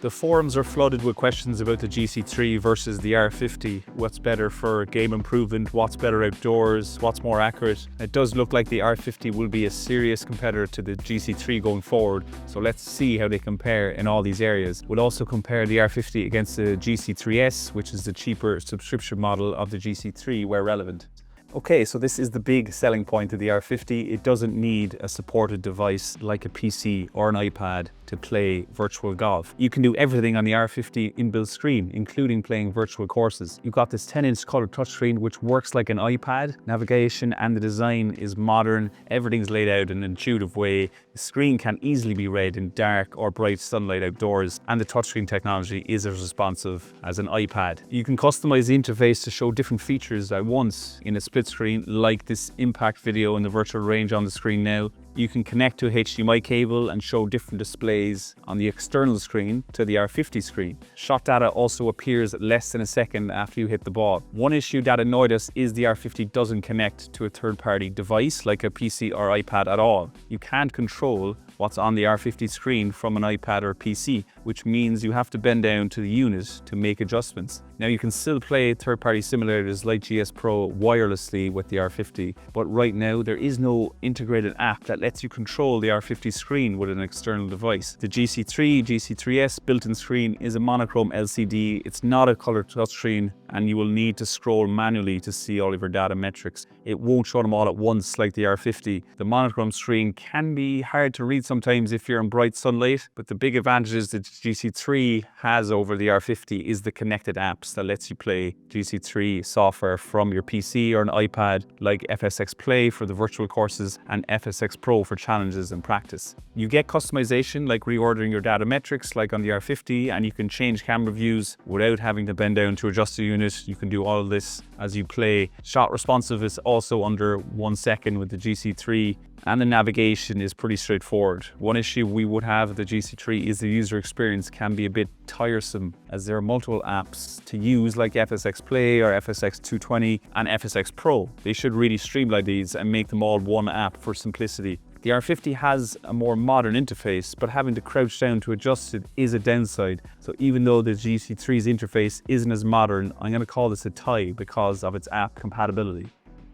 The forums are flooded with questions about the GC3 versus the R50. What's better for game improvement? What's better outdoors? What's more accurate? It does look like the R50 will be a serious competitor to the GC3 going forward. So let's see how they compare in all these areas. We'll also compare the R50 against the GC3s, which is the cheaper subscription model of the GC3 where relevant. Okay, so this is the big selling point of the R50. It doesn't need a supported device like a PC or an iPad to play virtual golf. You can do everything on the R50 inbuilt screen, including playing virtual courses. You've got this 10-inch color touchscreen which works like an iPad. Navigation and the design is modern. Everything's laid out in an intuitive way. The screen can easily be read in dark or bright sunlight outdoors, and the touchscreen technology is as responsive as an iPad. You can customize the interface to show different features at once in a split screen, like this impact video in the virtual range on the screen now. You can connect to a HDMI cable and show different displays on the external screen to the R50 screen. Shot data also appears less than a second after you hit the ball. One issue that annoyed us is the R50 doesn't connect to a third-party device like a PC or iPad at all. You can't control what's on the R50 screen from an iPad or PC, which means you have to bend down to the unit to make adjustments. Now you can still play third-party simulators like GSPro wirelessly with the R50, but right now there is no integrated app that lets you control the R50 screen with an external device. The GC3, GC3s built-in screen is a monochrome LCD. It's not a color touchscreen, and you will need to scroll manually to see all of your data metrics. It won't show them all at once like the R50. The monochrome screen can be hard to read sometimes if you're in bright sunlight, but the big advantages that GC3 has over the R50 is the connected apps that lets you play GC3 software from your PC or an iPad, like FSX Play for the virtual courses and FSX Pro for challenges and practice. You get customization like reordering your data metrics like on the R50, and you can change camera views without having to bend down to adjust the unit. You can do all of this as you play. Shot responsive is also under 1 second with the GC3, and the navigation is pretty straightforward. One issue we would have with the GC3 is the user experience can be a bit tiresome, as there are multiple apps to use like FSX Play or FSX 220 and FSX Pro. They should really streamline these and make them all one app for simplicity. The R50 has a more modern interface, but having to crouch down to adjust it is a downside. So even though the GC3's interface isn't as modern, I'm going to call this a tie because of its app compatibility.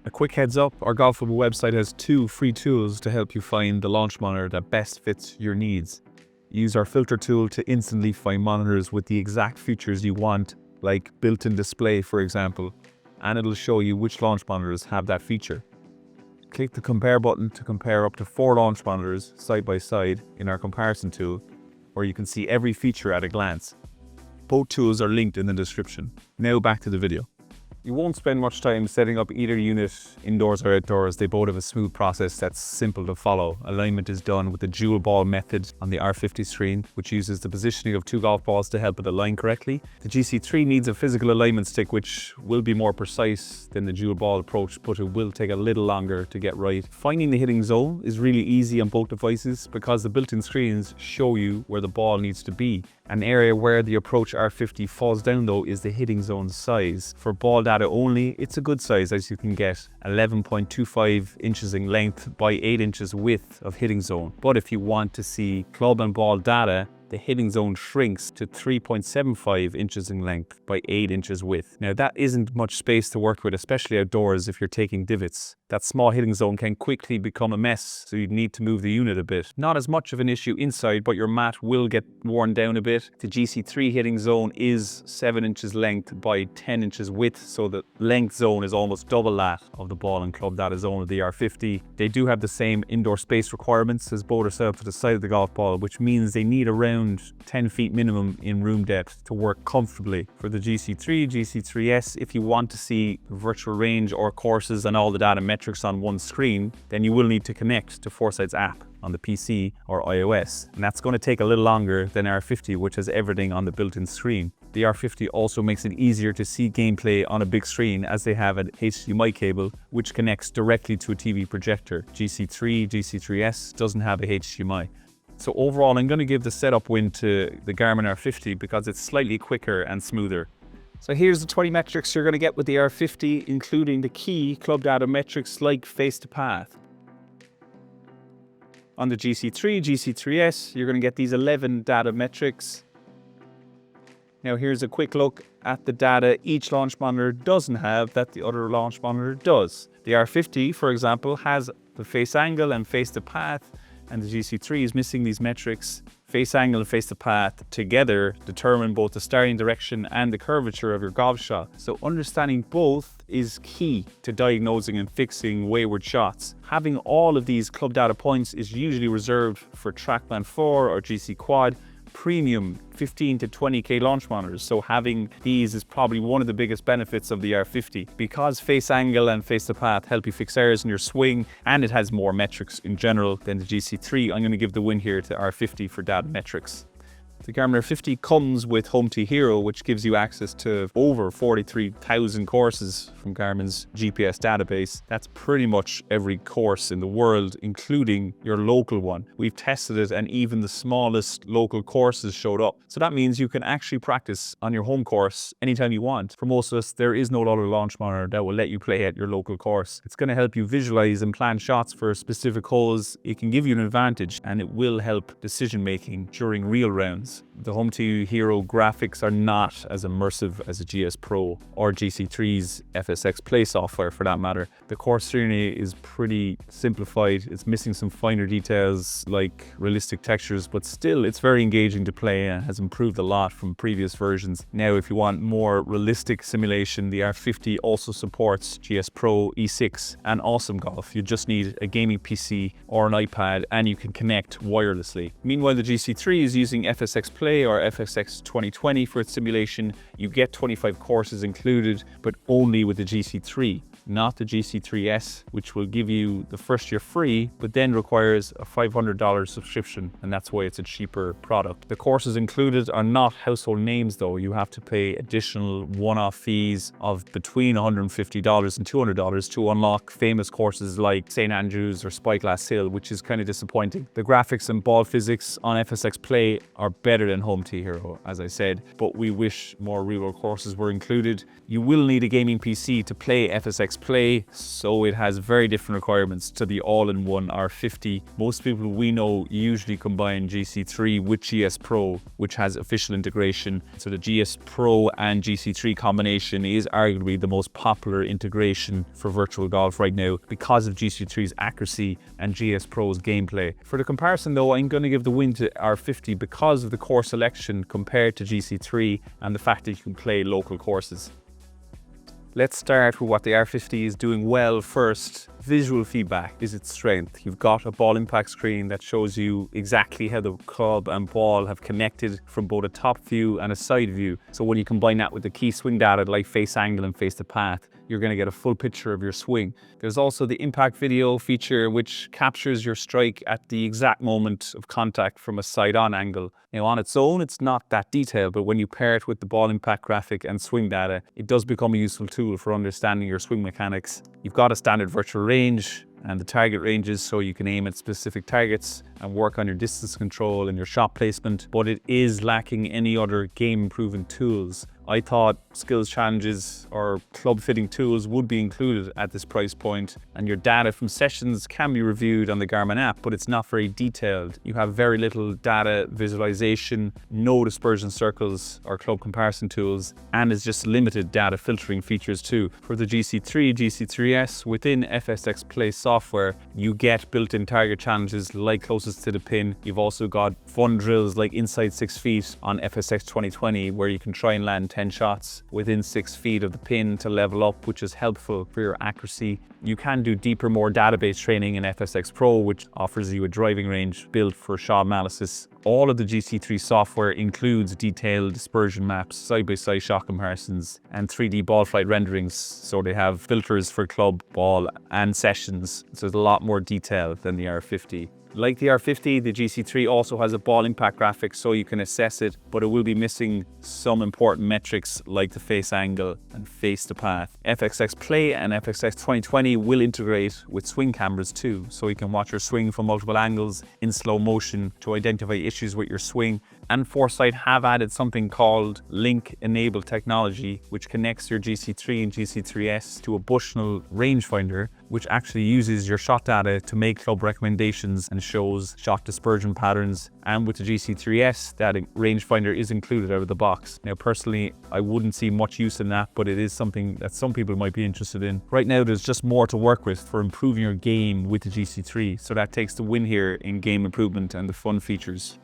A quick heads up, our Golfible website has 2 free tools to help you find the launch monitor that best fits your needs. Use our filter tool to instantly find monitors with the exact features you want, like built-in display for example, and it'll show you which launch monitors have that feature. Click the compare button to compare up to 4 launch monitors side by side in our comparison tool, where you can see every feature at a glance. Both tools are linked in the description. Now back to the video. You won't spend much time setting up either unit indoors or outdoors. They both have a smooth process that's simple to follow. Alignment is done with the dual ball method on the R50 screen, which uses the positioning of 2 golf balls to help it align correctly. The GC3 needs a physical alignment stick, which will be more precise than the dual ball approach, but it will take a little longer to get right. Finding the hitting zone is really easy on both devices because the built-in screens show you where the ball needs to be. An area where the Approach R50 falls down though is the hitting zone size. For ball data only, it's a good size, as you can get 11.25 inches in length by 8 inches width of hitting zone. But if you want to see club and ball data, the hitting zone shrinks to 3.75 inches in length by 8 inches width. Now that isn't much space to work with, especially outdoors if you're taking divots. That small hitting zone can quickly become a mess, so you'd need to move the unit a bit. Not as much of an issue inside, but your mat will get worn down a bit. The GC3 hitting zone is 7 inches length by 10 inches width, so the length zone is almost double that of the ball and club data zone of the R50. They do have the same indoor space requirements as both are set up to the side of the golf ball, which means they need around 10 feet minimum in room depth to work comfortably. For the GC3, GC3s, if you want to see virtual range or courses and all the data metrics on one screen, then you will need to connect to Foresight's app on the PC or iOS. And that's going to take a little longer than R50, which has everything on the built-in screen. The R50 also makes it easier to see gameplay on a big screen as they have an HDMI cable which connects directly to a TV projector. GC3, GC3s doesn't have a HDMI. So overall, I'm going to give the setup win to the Garmin R50 because it's slightly quicker and smoother. So here's the 20 metrics you're going to get with the R50, including the key club data metrics like face to path. On the GC3, GC3s, you're going to get these 11 data metrics. Now here's a quick look at the data each launch monitor doesn't have that the other launch monitor does. The R50, for example, has the face angle and face to path, and the GC3 is missing these metrics. Face angle and face to path together determine both the starting direction and the curvature of your golf shot. So understanding both is key to diagnosing and fixing wayward shots. Having all of these club data points is usually reserved for TrackMan 4 or GC Quad premium 15 to 20k launch monitors. So having these is probably one of the biggest benefits of the R50, because face angle and face to path help you fix errors in your swing, and it has more metrics in general than the GC3. I'm going to give the win here to R50 for data metrics. The Garmin R50 comes with Home T Hero, which gives you access to over 43,000 courses from Garmin's GPS database. That's pretty much every course in the world, including your local one. We've tested it, and even the smallest local courses showed up. So that means you can actually practice on your home course anytime you want. For most of us, there is no other launch monitor that will let you play at your local course. It's going to help you visualize and plan shots for specific holes. It can give you an advantage, and it will help decision making during real rounds. The Home T Hero graphics are not as immersive as a GSPro or GC3's FSX Play software for that matter. The course scenery is pretty simplified. It's missing some finer details like realistic textures, but still it's very engaging to play and has improved a lot from previous versions. Now, if you want more realistic simulation, the R50 also supports GSPro E6 and Awesome Golf. You just need a gaming PC or an iPad, and you can connect wirelessly. Meanwhile, the GC3 is using FSX Play or FSX 2020 for its simulation. You get 25 courses included, but only with the GC3, not the GC3s, which will give you the first year free, but then requires a $500 subscription, and that's why it's a cheaper product. The courses included are not household names though. You have to pay additional one-off fees of between $150 and $200 to unlock famous courses like St. Andrews or Spyglass Hill, which is kind of disappointing. The graphics and ball physics on FSX Play are better than Home T Hero, as I said, but we wish more real-world courses were included. You will need a gaming PC to play FSX Play, so it has very different requirements to the all-in-one R50. Most people we know usually combine GC3 with GSPro, which has official integration. So the GSPro and GC3 combination is arguably the most popular integration for virtual golf right now because of GC3's accuracy and GSPro's gameplay. For the comparison though, I'm going to give the win to R50 because of the course selection compared to GC3 and the fact that you can play local courses. Let's start with what the R50 is doing well first. Visual feedback is its strength. You've got a ball impact screen that shows you exactly how the club and ball have connected from both a top view and a side view. So when you combine that with the key swing data like face angle and face to path, you're going to get a full picture of your swing. There's also the impact video feature, which captures your strike at the exact moment of contact from a side-on angle. Now, on its own, it's not that detailed, but when you pair it with the ball impact graphic and swing data, it does become a useful tool for understanding your swing mechanics. You've got a standard virtual range and the target ranges, so you can aim at specific targets and work on your distance control and your shot placement, but it is lacking any other game-improving tools. I thought skills challenges or club fitting tools would be included at this price point, and your data from sessions can be reviewed on the Garmin app, but it's not very detailed. You have very little data visualization, no dispersion circles or club comparison tools, and it's just limited data filtering features too. For the GC3, GC3s, within FSX Play software, you get built-in target challenges like closest to the pin. You've also got fun drills like inside 6 feet on FSX 2020, where you can try and land 10 shots within 6 feet of the pin to level up, which is helpful for your accuracy. You can do deeper, more database training in FSX Pro, which offers you a driving range built for shot analysis. All of the GC3 software includes detailed dispersion maps, side-by-side shot comparisons, and 3D ball flight renderings. So they have filters for club, ball, and sessions. So there's a lot more detail than the R50. Like the R50, the GC3 also has a ball impact graphic so you can assess it, but it will be missing some important metrics like the face angle and face to path. FSX Play and FSX 2020 will integrate with swing cameras too, so you can watch your swing from multiple angles in slow motion to identify issues with your swing. and Foresight have added something called link-enabled technology, which connects your GC3 and GC3s to a Bushnell rangefinder, which actually uses your shot data to make club recommendations and shows shot dispersion patterns. And with the GC3s, that rangefinder is included out of the box. Now, personally, I wouldn't see much use in that, but it is something that some people might be interested in. Right now, there's just more to work with for improving your game with the GC3, so that takes the win here in game improvement and the fun features.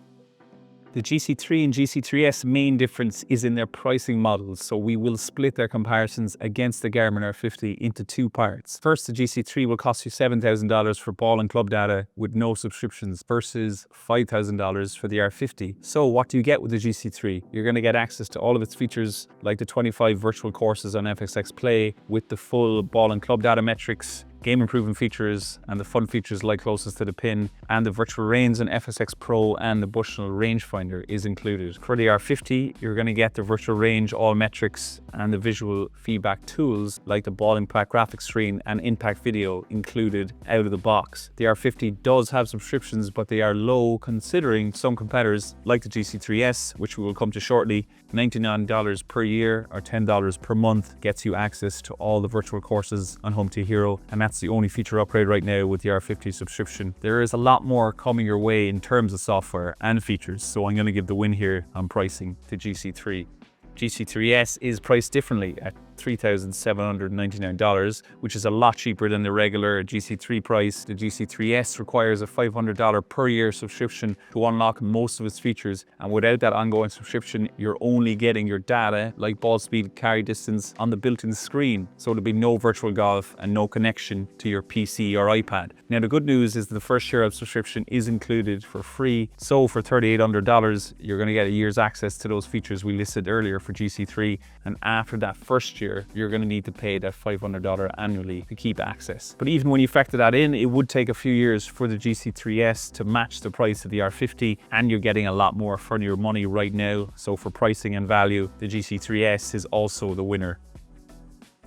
The GC3 and GC3s main difference is in their pricing models, so we will split their comparisons against the Garmin R50 into two parts. First, the GC3 will cost you $7,000 for ball and club data with no subscriptions versus $5,000 for the R50. So what do you get with the GC3? You're going to get access to all of its features like the 25 virtual courses on FSX Play with the full ball and club data metrics, game improvement features, and the fun features like closest to the pin, and the virtual range and FSX Pro and the Bushnell rangefinder is included. For the R50, you're going to get the virtual range, all metrics, and the visual feedback tools like the ball impact graphics screen and impact video included out of the box. The R50 does have subscriptions, but they are low considering some competitors like the GC3s, which we will come to shortly. $99 per year or $10 per month gets you access to all the virtual courses on Home to Hero, and that's the only feature upgrade right now with the R50 subscription. There is a lot more coming your way in terms of software and features, so I'm going to give the win here on pricing to GC3. GC3s is priced differently at $3,799, which is a lot cheaper than the regular GC3 price. The GC3s requires a $500 per year subscription to unlock most of its features, and without that ongoing subscription, you're only getting your data like ball speed, carry distance on the built-in screen, so there'll be no virtual golf and no connection to your PC or iPad. Now, the good news is the first year of subscription is included for free, so for $3,800, you're going to get a year's access to those features we listed earlier for GC3, and after that first year, you're going to need to pay that $500 annually to keep access. But even when you factor that in, it would take a few years for the GC3s to match the price of the R50, and you're getting a lot more for your money right now. So for pricing and value, the GC3s is also the winner.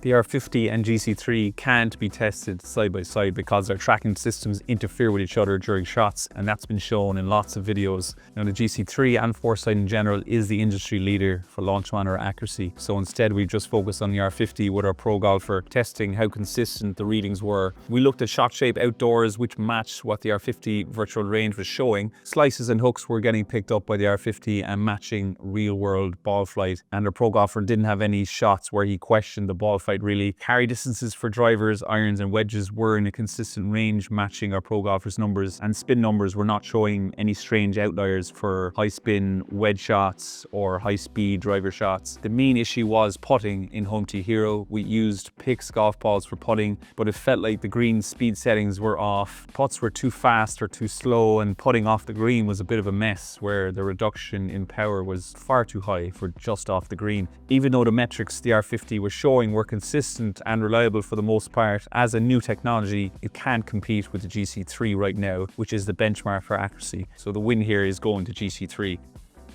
The R50 and GC3 can't be tested side by side because their tracking systems interfere with each other during shots, and that's been shown in lots of videos. Now, the GC3 and Foresight in general is the industry leader for launch monitor accuracy, so instead we just focused on the R50 with our pro golfer, testing how consistent the readings were. We looked at shot shape outdoors, which matched what the R50 virtual range was showing. Slices and hooks were getting picked up by the R50 and matching real world ball flight, and the pro golfer didn't have any shots where he questioned the ball flight really. Carry distances for drivers, irons and wedges were in a consistent range, matching our pro golfers' numbers, and spin numbers were not showing any strange outliers for high spin wedge shots or high speed driver shots. The main issue was putting in Home to Hero. We used Pix golf balls for putting, but it felt like the green speed settings were off. Putts were too fast or too slow, and putting off the green was a bit of a mess where the reduction in power was far too high for just off the green. Even though the metrics the R50 was showing were consistent and reliable for the most part, as a new technology, it can't compete with the GC3 right now, which is the benchmark for accuracy. So the win here is going to GC3.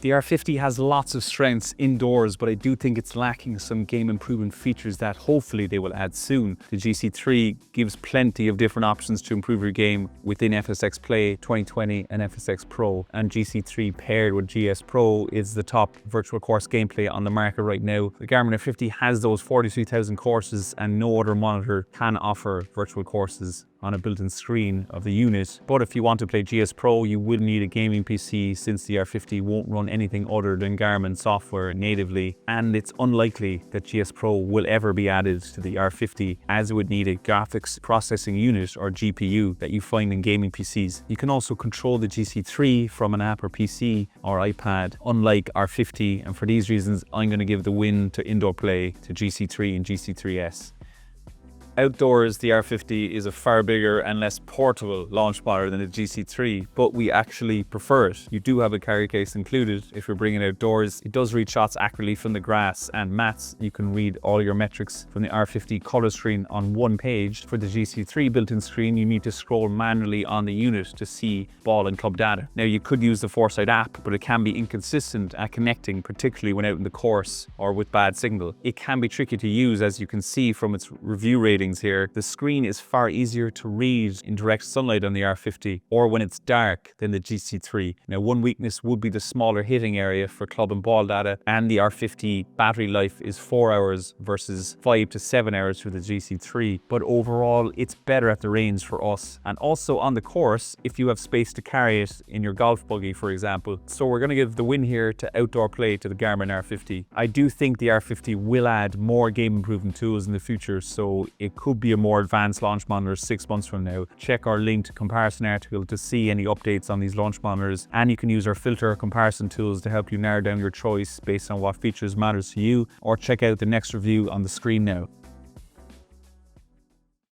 The R50 has lots of strengths indoors, but I do think it's lacking some game improvement features that hopefully they will add soon. The GC3 gives plenty of different options to improve your game within FSX Play, 2020 and FSX Pro, and GC3 paired with GSPro is the top virtual course gameplay on the market right now. The Garmin R50 has those 43,000 courses, and no other monitor can offer virtual courses on a built-in screen of the unit. But if you want to play GSPro, you will need a gaming PC, since the R50 won't run anything other than Garmin software natively, and it's unlikely that GSPro will ever be added to the R50, as it would need a graphics processing unit or GPU that you find in gaming PCs. You can also control the GC3 from an app or PC or iPad, unlike R50, and for these reasons I'm going to give the win to indoor play to GC3 and GC3s. Outdoors, the R50 is a far bigger and less portable launch monitor than the GC3, but we actually prefer it. You do have a carry case included if you're bringing it outdoors. It does read shots accurately from the grass and mats. You can read all your metrics from the R50 color screen on one page. For the GC3 built-in screen, you need to scroll manually on the unit to see ball and club data. Now, you could use the Foresight app, but it can be inconsistent at connecting, particularly when out in the course or with bad signal. It can be tricky to use, as you can see from its review rating feelings here. The screen is far easier to read in direct sunlight on the R50 or when it's dark than the GC3. Now, one weakness would be the smaller hitting area for club and ball data, and the R50 battery life is 4 hours versus 5 to 7 hours for the GC3. But overall, it's better at the range for us, and also on the course if you have space to carry it in your golf buggy, for example. So we're going to give the win here to outdoor play to the Garmin R50. I do think the R50 will add more game improvement tools in the future, so it could be a more advanced launch monitor 6 months from now. Check our linked comparison article to see any updates on these launch monitors, and you can use our filter comparison tools to help you narrow down your choice based on what features matters to you, or check out the next review on the screen now.